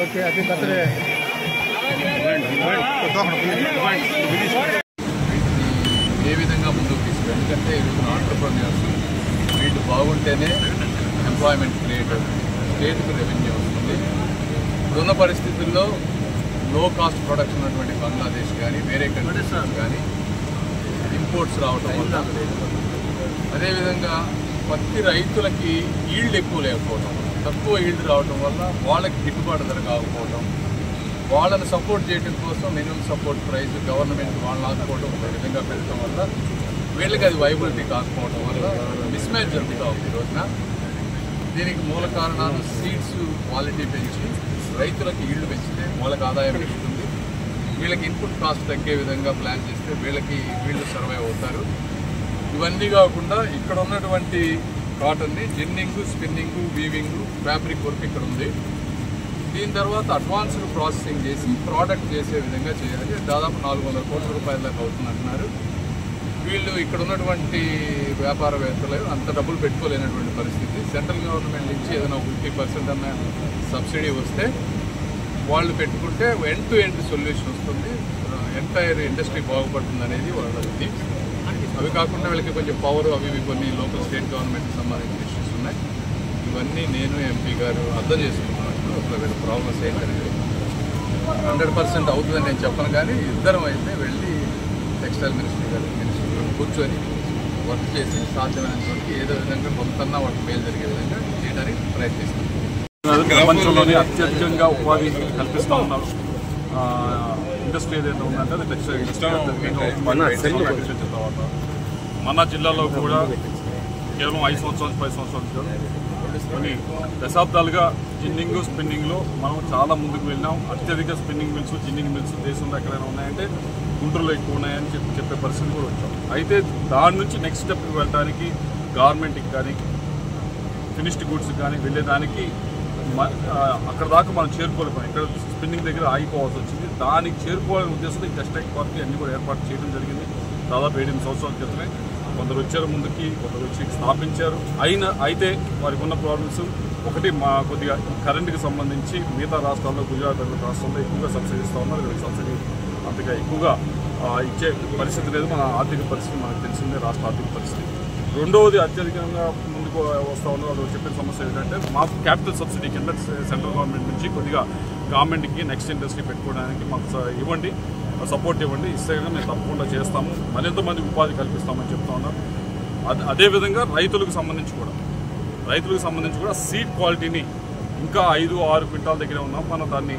Okay అది birthday ఏ విధంగా ముందుకు తీసుకు ఎందుకంటే ఆంటర్‌ప్రెన్యూర్స్ వీళ్ళు బాగుంటేనే ఎంప్లాయ్మెంట్ క్రియేట్ అవుతుంది, స్టేట్కి రెవెన్యూ వస్తుంది. ఇప్పుడున్న పరిస్థితుల్లో లో కాస్ట్ ప్రొడక్షన్ ఉన్నటువంటి బంగ్లాదేశ్ కానీ వేరే కంట్రీస్ కానీ ఇంపోర్ట్స్ రావడం వల్ల, అదేవిధంగా పత్తి రైతులకి ఈల్డ్ ఎక్కువ లేకపోవడం, తక్కువ ఈల్డ్ రావడం వల్ల వాళ్ళకి గిట్టుబాటు ధర కాకపోవడం, వాళ్ళని సపోర్ట్ చేయడం కోసం మినిమం సపోర్ట్ ప్రైస్ గవర్నమెంట్ వాళ్ళని ఆదుకోవడం ఒక విధంగా పెట్టడం వల్ల వీళ్ళకి అది వైబిలిటీ కాకపోవడం వల్ల మిస్ మ్యాచ్ జరుగుతూ ఉంది. ఈ రోజున దీనికి మూల కారణాలు సీడ్స్ క్వాలిటీ పెంచి రైతులకు ఈల్డ్ పెంచితే వాళ్ళకి ఆదాయం పెరుగుతుంది, వీళ్ళకి ఇన్పుట్ కాస్ట్ తగ్గే విధంగా ప్లాన్ చేస్తే వీళ్ళు సర్వైవ్ అవుతారు. ఇవన్నీ కాకుండా ఇక్కడ ఉన్నటువంటి కాటన్ని ginning, spinning, weaving, fabric work ఇక్కడ ఉంది. దీని తర్వాత అడ్వాన్స్డ్ ప్రాసెసింగ్ చేసి ప్రోడక్ట్ చేసే విధంగా చేయాలి. దాదాపు 400 కోట్ల రూపాయల దాకా అవుతుందంటున్నారు. వీళ్ళు ఇక్కడ ఉన్నటువంటి వ్యాపారవేత్తలు అంత డబ్బులు పెట్టుకోలేనటువంటి పరిస్థితి. సెంట్రల్ గవర్నమెంట్ నుంచి ఏదైనా 50% అన్న సబ్సిడీ వస్తే వాళ్ళు పెట్టుకుంటే ఎండ్ టు ఎండ్ సొల్యూషన్ వస్తుంది, ఎంటైర్ ఇండస్ట్రీ బాగుపడుతుంది అనేది వాళ్ళది. అవి కాకుండా వీళ్ళకి కొంచెం పవర్ అవి కొన్ని లోకల్ స్టేట్ గవర్నమెంట్కి సంబంధించిన ఇష్యూస్ ఉన్నాయి. ఇవన్నీ నేను ఎంపీ గారు అర్థం చేసుకున్నాను. అసలు వీళ్ళ ప్రాబ్లమ్స్ ఏంటనేది 100% అవుతుందని నేను చెప్పను, కానీ ఇద్దరం అయితే వెళ్ళి టెక్స్టైల్ మినిస్ట్రీ గారు కూర్చొని వర్క్ చేసి సాధ్యమైనంతవరకు ఏదో విధంగా కొంతన్నా వాళ్ళకి మేలు జరిగే విధంగా చేయడానికి ప్రయత్నిస్తాం. ప్రపంచంలోనే అత్యధికంగా ఉపాధి కల్పిస్తూ ఉన్నారు ఇండస్ట్రీ ఏదైతే ఉందంటే అది టెక్స్టైల్ ఇండస్ట్రీ. తర్వాత మన జిల్లాలో కూడా కేవలం 5 సంవత్సరాలు 10 సంవత్సరాలు కొన్ని దశాబ్దాలుగా జిన్నింగ్, స్పిన్నింగ్లో మనం చాలా ముందుకు వెళ్ళినాం. అత్యధిక స్పిన్నింగ్ మిల్స్, జిన్నింగ్ మిల్స్ దేశంలో ఎక్కడైనా ఉన్నాయంటే గుంటూరులో ఎక్కువ ఉన్నాయని చెప్పే పరిస్థితి కూడా వచ్చాం. అయితే దాని నుంచి నెక్స్ట్ స్టెప్కి వెళ్ళడానికి గవర్నమెంట్కి కానీ ఫినిష్డ్ గుడ్స్ కానీ వెళ్ళేదానికి అక్కడ దాకా మనం చేరుకోలేకపోయాం. ఇక్కడ స్పిన్నింగ్ దగ్గర ఆగిపోవాల్సి వచ్చింది. దానికి చేరుకోవాలనే ఉద్దేశంతో ఈ టెక్స్టైల్ పార్క్ అన్నీ కూడా ఏర్పాటు చేయడం జరిగింది. దాదాపు 7-8 సంవత్సరాల క్రితమే కొందరు వచ్చారు ముందుకి, కొందరు వచ్చి స్థాపించారు. అయితే వారికి ఉన్న ప్రాబ్లమ్స్ ఒకటి, మా కొద్దిగా కరెంటుకి సంబంధించి మిగతా రాష్ట్రాల్లో, గుజరాత్ రాష్ట్రాల్లో ఎక్కువగా సబ్సిడీ ఇస్తూ ఉన్నారు. వీళ్ళకి సబ్సిడీ అంతగా ఎక్కువగా ఇచ్చే పరిస్థితి లేదు. మన ఆర్థిక పరిస్థితి మనకు తెలిసిందే, రాష్ట్ర ఆర్థిక పరిస్థితి. రెండవది అత్యధికంగా ముందుకు వస్తూ ఉన్నారు. వాళ్ళు చెప్పిన సమస్య ఏంటంటే మాకు క్యాపిటల్ సబ్సిడీ కింద సెంట్రల్ గవర్నమెంట్ నుంచి కొద్దిగా గవర్నమెంట్కి నెక్స్ట్ ఇండస్ట్రీ పెట్టుకోవడానికి మాకు ఇవ్వండి, సపోర్ట్ ఇవ్వండి, ఇస్తే మేము తప్పకుండా చేస్తాము, మరింత మంది ఉపాధి కల్పిస్తామని చెప్తా ఉన్నారు. అదేవిధంగా రైతులకు సంబంధించి కూడా సీడ్ క్వాలిటీని ఇంకా 5-6 క్వింటాల దగ్గర ఉన్నాం. మనం దాన్ని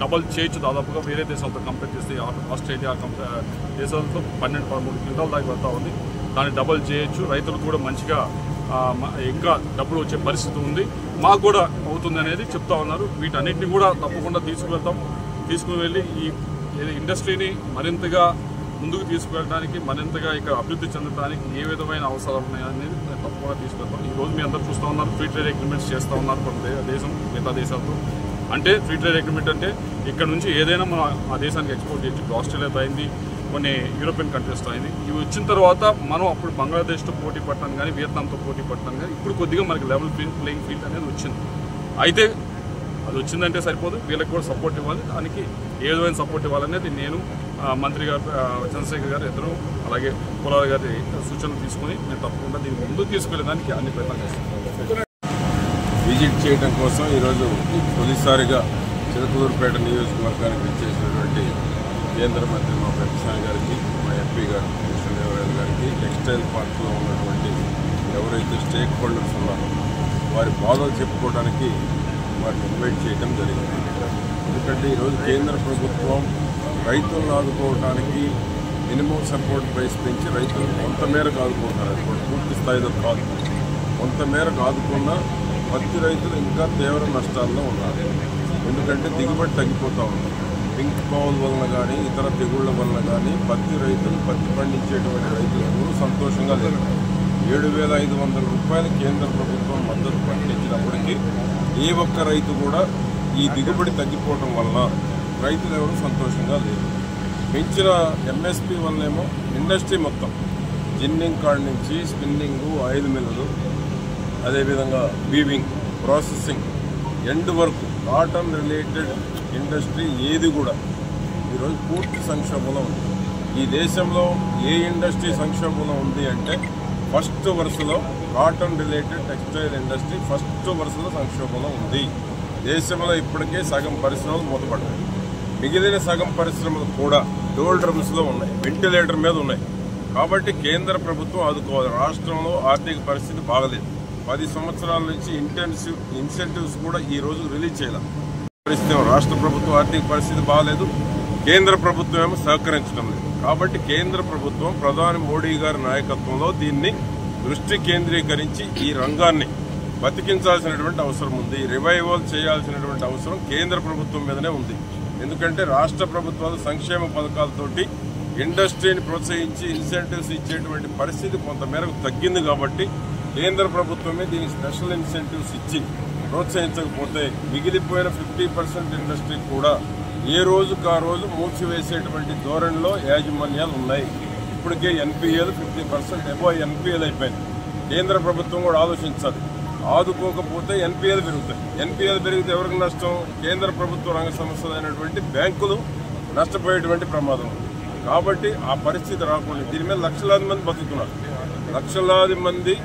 డబల్ చేయొచ్చు. దాదాపుగా వేరే దేశాలతో కంపేర్ చేస్తే ఆస్ట్రేలియా దేశాలతో 12-13 క్వింటాల దాకా వెళ్తూ ఉంది. దాన్ని డబల్ చేయొచ్చు. రైతులకు కూడా మంచిగా ఇంకా డబ్బులు వచ్చే పరిస్థితి ఉంది. మాకు కూడా అవుతుంది అనేది చెప్తా ఉన్నారు. వీటన్నిటిని కూడా తప్పకుండా తీసుకుని వెళ్ళి ఈ ఇండస్ట్రీని మరింతగా ముందుకు తీసుకువెళ్ళడానికి, మరింతగా ఇక్కడ అభివృద్ధి చెందడానికి ఏ విధమైన అవసరాలు ఉన్నాయనేది తప్పకుండా తీసుకెళ్తాం. ఈరోజు మీ అందరూ చూస్తూ ఉన్నారు, ఫ్రీ ట్రేడ్ అగ్రిమెంట్స్ చేస్తూ ఉన్నారు దేశం మిగతా దేశాలతో. అంటే ఫ్రీ ట్రేడ్ అగ్రిమెంట్ అంటే ఇక్కడ నుంచి ఏదైనా మనం ఆ దేశానికి ఎక్స్పోర్ట్ చేయొచ్చు. ఆస్ట్రేలియాతో అయింది, కొన్ని యూరోపియన్ కంట్రీస్తో అయింది. ఇవి వచ్చిన తర్వాత మనం అప్పుడు బంగ్లాదేశ్తో పోటీ పడటాను కానీ, వియత్నాంతో పోటీ పడటాను కానీ, ఇప్పుడు కొద్దిగా మనకి లెవెల్ ప్లేయింగ్ ఫీల్డ్ అనేది వచ్చింది. అయితే అది వచ్చిందంటే సరిపోదు, వీళ్ళకి కూడా సపోర్ట్ ఇవ్వాలి. దానికి ఏ విధమైన సపోర్ట్ ఇవ్వాలనేది నేను, మంత్రి గారు చంద్రశేఖర్ గారు ఇద్దరు, అలాగే కులాల గారి సూచనలు తీసుకొని నేను తప్పకుండా దీన్ని ముందుకు తీసుకెళ్ళడానికి అన్ని ప్రయత్నాలు చేస్తాను. విజిట్ చేయడం కోసం ఈరోజు తొలిసారిగా చిలకలూరుపేట నియోజకవర్గానికి విచ్చేసినటువంటి కేంద్ర మంత్రి మా ప్రతిసారి గారికి, మా ఎంపీ గారు కృష్ణదేవరాయలు గారికి, టెక్స్టైల్ పార్క్లో ఉన్నటువంటి ఎవరైతే స్టేక్ హోల్డర్స్ ఉన్నారో వారి బాధలు చెప్పుకోవడానికి వారిని ఇన్వైట్ చేయడం జరిగింది. ఎందుకంటే ఈరోజు కేంద్ర ప్రభుత్వం రైతులను ఆదుకోవడానికి మినిమం సపోర్ట్ ప్రైస్ పెంచి రైతులను కొంతమేరకు ఆదుకుంటున్నారు. అది కూడా పూర్తి స్థాయిలో కాదు, కొంతమేరకు ఆదుకున్న పత్తి రైతులు ఇంకా తీవ్ర నష్టాల్లో ఉన్నారు. ఎందుకంటే దిగుబడి తగ్గిపోతూ ఉంది. పింక్ పౌల్ వలన కానీ, ఇతర తెగుళ్ల వలన కానీ పత్తి రైతులు, పత్తి పండించేటువంటి రైతులు ఎవరు సంతోషంగా లేరు. 7,500 రూపాయలు కేంద్ర ప్రభుత్వం మద్దతు ప్రకటించినప్పటికీ ఏ ఒక్క రైతు కూడా ఈ దిగుబడి తగ్గిపోవడం వలన రైతులు ఎవరు సంతోషంగా లేరు. పెంచిన ఎంఎస్పీ వల్లనేమో ఇండస్ట్రీ మొత్తం జిన్నింగ్ కాడ నుంచి స్పిన్నింగ్, ఆయిల్ మిల్లులు, అదేవిధంగా వీవింగ్, ప్రాసెసింగ్ ఎండ్ వరకు కాటన్ రిలేటెడ్ ఇండస్ట్రీ ఏది కూడా ఈరోజు పూర్తి సంక్షోభంలో ఉంది. ఈ దేశంలో ఏ ఇండస్ట్రీ సంక్షోభంలో ఉంది అంటే ఫస్ట్ వరుసలో cotton related textile industry first వరుసలో సంక్షోభంలో ఉంది. దేశంలో ఇప్పటికే సగం పరిశ్రమలు మూతపడ్డాయి. మిగిలిన సగం పరిశ్రమలు కూడా డోల్ డ్రమ్స్లో ఉన్నాయి, వెంటిలేటర్ మీద ఉన్నాయి. కాబట్టి కేంద్ర ప్రభుత్వం ఆదుకోవాలి. రాష్ట్రంలో ఆర్థిక పరిస్థితి బాగలేదు. 10 సంవత్సరాల నుంచి ఇన్సెంటివ్స్ కూడా ఈ రోజు రిలీజ్ చేయాలి. పరిస్థితి రాష్ట్ర ప్రభుత్వం ఆర్థిక పరిస్థితి బాగలేదు, కేంద్ర ప్రభుత్వం ఏమో సహకరించడం లేదు. కాబట్టి కేంద్ర ప్రభుత్వం ప్రధాని మోడీ గారి నాయకత్వంలో దీన్ని దృష్టి కేంద్రీకరించి ఈ రంగాన్ని బతికించాల్సినటువంటి అవసరం ఉంది. రివైవల్ చేయాల్సినటువంటి అవసరం కేంద్ర ప్రభుత్వం మీదనే ఉంది. ఎందుకంటే రాష్ట్ర ప్రభుత్వాలు సంక్షేమ పథకాలతోటి ఇండస్ట్రీని ప్రోత్సహించి ఇన్సెంటివ్స్ ఇచ్చేటువంటి పరిస్థితి కొంతమేరకు తగ్గింది. కాబట్టి కేంద్ర ప్రభుత్వమే దీనికి స్పెషల్ ఇన్సెంటివ్స్ ఇచ్చి ప్రోత్సహించకపోతే మిగిలిపోయిన 50% ఇండస్ట్రీ కూడా ఏ రోజుకు ఆ రోజు మూసివేసేటువంటి ధోరణిలో యాజమాన్యాలు ఉన్నాయి. ఇప్పటికే ఎన్పీఏలు 50% అబో ఎన్పీఏలు అయిపోయింది. కేంద్ర ప్రభుత్వం కూడా ఆలోచించాలి. ఆదుకోకపోతే ఎన్పీఏలు పెరుగుతాయి. ఎన్పీఏలు పెరిగితే ఎవరికి నష్టం? కేంద్ర ప్రభుత్వ రంగ సంస్థలైనటువంటి బ్యాంకులు నష్టపోయేటువంటి ప్రమాదం ఉంది. కాబట్టి ఆ పరిస్థితి రాకుండా దీని మీద లక్షలాది మంది బతుకుతున్నారు. లక్షలాది మంది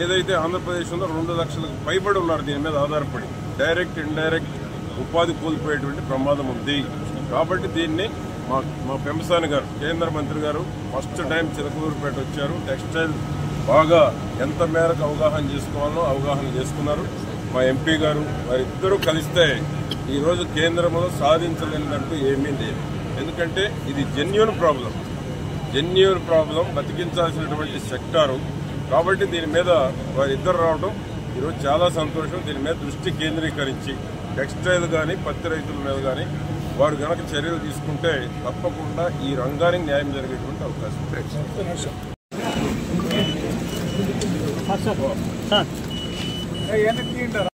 ఏదైతే ఆంధ్రప్రదేశ్ ఉందో 2 లక్షలకు పైబడి ఉన్నారు దీని మీద ఆధారపడి. డైరెక్ట్ ఇండైరెక్ట్ ఉపాధి కోల్పోయేటువంటి ప్రమాదం ఉంది. కాబట్టి దీన్ని మా పెంపసాని గారు, కేంద్ర మంత్రి గారు ఫస్ట్ టైం చిలకలూరుపేట వచ్చారు. టెక్స్టైల్ బాగా ఎంత మేరకు అవగాహన చేసుకోవాలో అవగాహన చేసుకున్నారు. మా ఎంపీ గారు వారిద్దరూ కలిస్తే ఈరోజు కేంద్రంలో సాధించలేనిదంటూ ఏమీ లేదు. ఎందుకంటే ఇది జెన్యూన్ ప్రాబ్లం బతికించాల్సినటువంటి సెక్టారు. కాబట్టి దీని మీద వారిద్దరు రావడం ఈరోజు చాలా సంతోషం. దీని మీద దృష్టి కేంద్రీకరించి టెక్స్టైల్ కానీ పత్తి రైతుల మీద కానీ వారు కనుక చర్యలు తీసుకుంటే తప్పకుండా ఈ రంగానికి న్యాయం జరిగేటువంటి అవకాశం ఉంది.